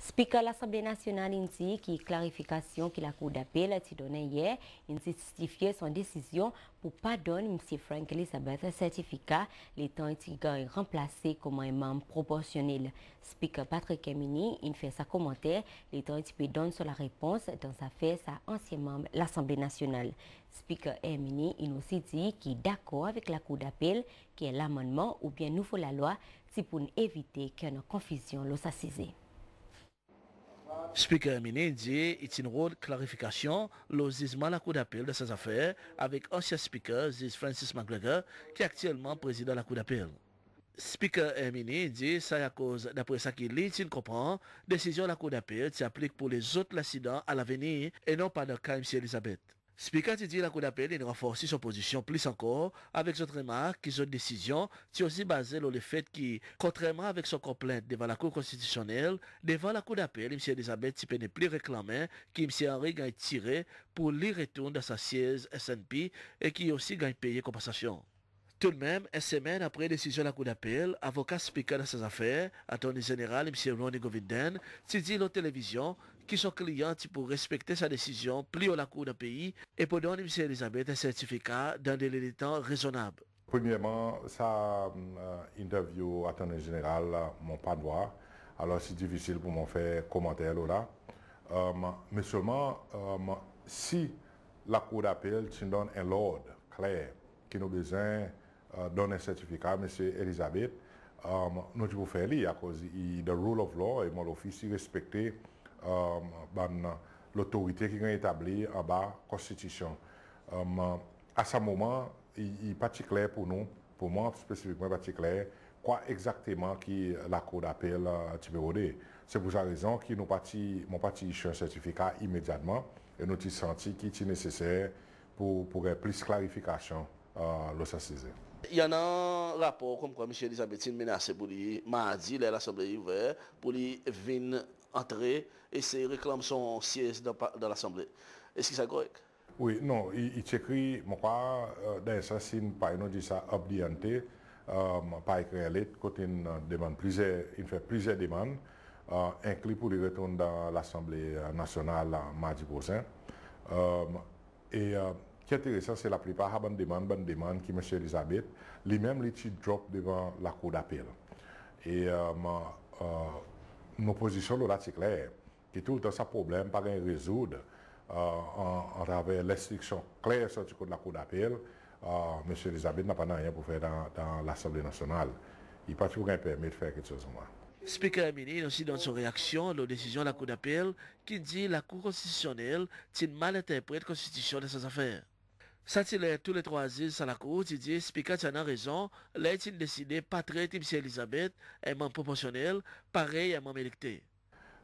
Speaker l'Assemblée nationale dit que clarification que la Cour d'appel a donnée hier, il justifié son décision pour pas donner M. Frank Elizabeth un certificat, l'étant remplacé comme un membre proportionnel. Speaker Patrick Emini, il fait sa commentaire, l'étant peut donner sur la réponse dans sa fait sa ancien membre de l'Assemblée nationale. Speaker Emini, il aussi dit qu'il est d'accord avec la Cour d'appel, qui est l'amendement ou bien nouveau la loi, c'est pour éviter qu'il y ait une confusion l'eau s'assise. Speaker Emini dit qu'il y a une rôle de clarification le jugement la Cour d'appel de ces affaires avec ancien speaker Francis McGregor qui est actuellement président de la Cour d'appel. Speaker Emini dit ça à cause d'après ça qu'il lit, il comprend décision de la Cour d'appel s'applique pour les autres incidents à l'avenir et non pas dans le cas M. Elizabeth. Speaker dit la Cour d'appel il renforce son position plus encore avec cette remarque que cette décision est aussi basée sur le fait que, contrairement avec son complainte devant la Cour constitutionnelle, devant la Cour d'appel, M. Elizabeth n'est plus réclamé que M. Henry gagne tiré pour lui retourner dans sa siège SNP et qui aussi gagne payer compensation. Tout de même, une semaine après la décision de la Cour d'appel, avocat speaker dans ces affaires, attorney général M. Ronnie Govinden, s'est dit à la télévision que son client pour respecter sa décision plie à la Cour d'un pays et pour donner M. Elizabeth un certificat dans des délais de temps raisonnables. Premièrement, ça interview attorney général, mon pas droit. Alors c'est difficile pour moi faire commentaire là. Mais seulement si la Cour d'appel donne un ordre clair qui nous besoin donner un certificat, M. Elizabeth, nous devons faire à cause de rule of law et mon office respecter l'autorité qui est établie en bas de la Constitution. À ce moment, il n'est pas clair pour nous, pour moi spécifiquement, pas clair quoi exactement qui la Cour d'appel c'est pour cette raison que nous mon parti issue un certificat immédiatement et nous avons senti qu'il est nécessaire pour plus de clarification. Il y en a un rapport comme quoi M. Elizabeth menacé pour lui mardi, l'Assemblée ouverte, pour lui venir entrer et se réclame son siège dans l'Assemblée. Est-ce que c'est correct? Oui, non, il écrit, moi, dans ça, si nous dit ça, oblianté, pas écrit lettre, quand il fait plusieurs demandes, inclus pour lui retourner dans l'Assemblée nationale mardi prochain. Ce qui est intéressant, c'est la plupart des demandes qui M. Elizabeth, lui-même, il drop devant la Cour d'appel. Et nos positions là, c'est clair, que tout le temps, ce problème, pas de résoudre en travers l'instruction claire sur la Cour d'appel. M. Elizabeth n'a pas rien pour faire dans l'Assemblée nationale. Il n'a pas toujours permis de faire quelque chose. Speaker Emini aussi dans son réaction à la décision de la Cour d'appel qui dit la Cour constitutionnelle mal interprète la Constitution de ses affaires. Ça, c'est tous les 3 juges à la Cour, qui dit Speaker a raison, là, il décidé pas traiter M. Elizabeth, un membre proportionnel, pareil à un membre électé.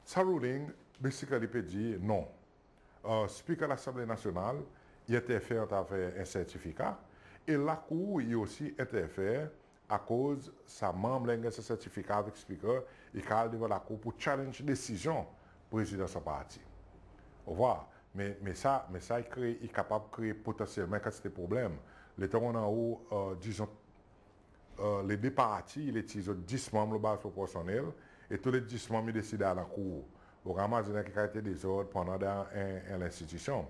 Sa ruling, basically, peut dire non. Speaker de l'Assemblée nationale, il interfère avec un certificat, et la Cour, il aussi interfère à cause de sa membre de ce certificat avec Speaker, et qu'il devant la Cour pour challenge la décision président de sa parti. Au revoir. Mais ça il est capable de créer potentiellement des problèmes. Les temps on a où, disons, les deux partis, ils utilisent 10 membres de base proportionnelle et tous les 10 membres ils décident à la Cour. Au ramassage qui a été désordre pendant l'institution.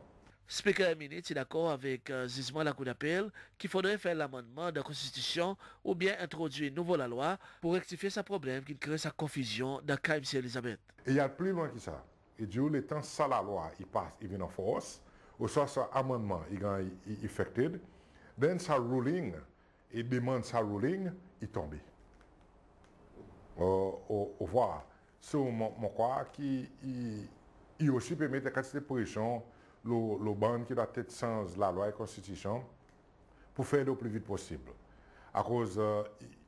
Speaker Emini est d'accord avec le jugement de la Cour d'appel qu'il faudrait faire l'amendement de la Constitution ou bien introduire une nouvelle loi pour rectifier ce problème qui crée sa confusion dans le cas M. Elizabeth. Et il y a plus loin que ça. Et du coup, le temps ça la loi, il passe, il vient en force, ou soit ce amendement, il est effectué, then sa ruling, il demande sa ruling, il tombe. Au revoir. So, je crois qu'il aussi permet de casser des positions, le ban qui doit être sans la loi et la Constitution, pour faire le plus vite possible. À cause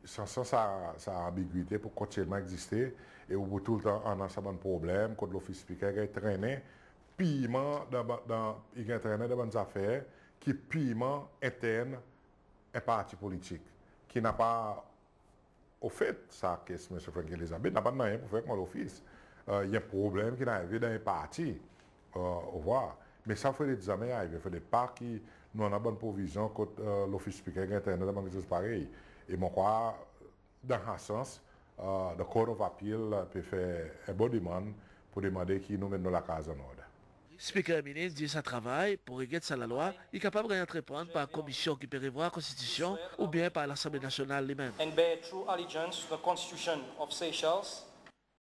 sans sa ambiguïté pour continuer à exister et pour tout le temps on a un problème quand l'office speaker est traîné piment il est traîné dans des affaires qui piment interne un parti politique qui n'a pas au fait ça que M. Frank Elizabeth n'a pas rien pour faire avec l'office. Il y a un problème qui est arrivé dans un parti au revoir. Mais ça fait des années arriver, il fait des parts qui nous avons une bonne provision quand l'office speaker est internet dans des choses pareilles. Et moi, crois, dans ce sens, le Court of Appeal peut faire un bon demande pour demander qui nous mène la case en ordre. Speaker Emini dit sa travail pour régler ça la loi, il est capable de entreprendre par la commission qui peut revoir la Constitution ou bien par l'Assemblée nationale lui-même. And bear true allegiance to the Constitution of Seychelles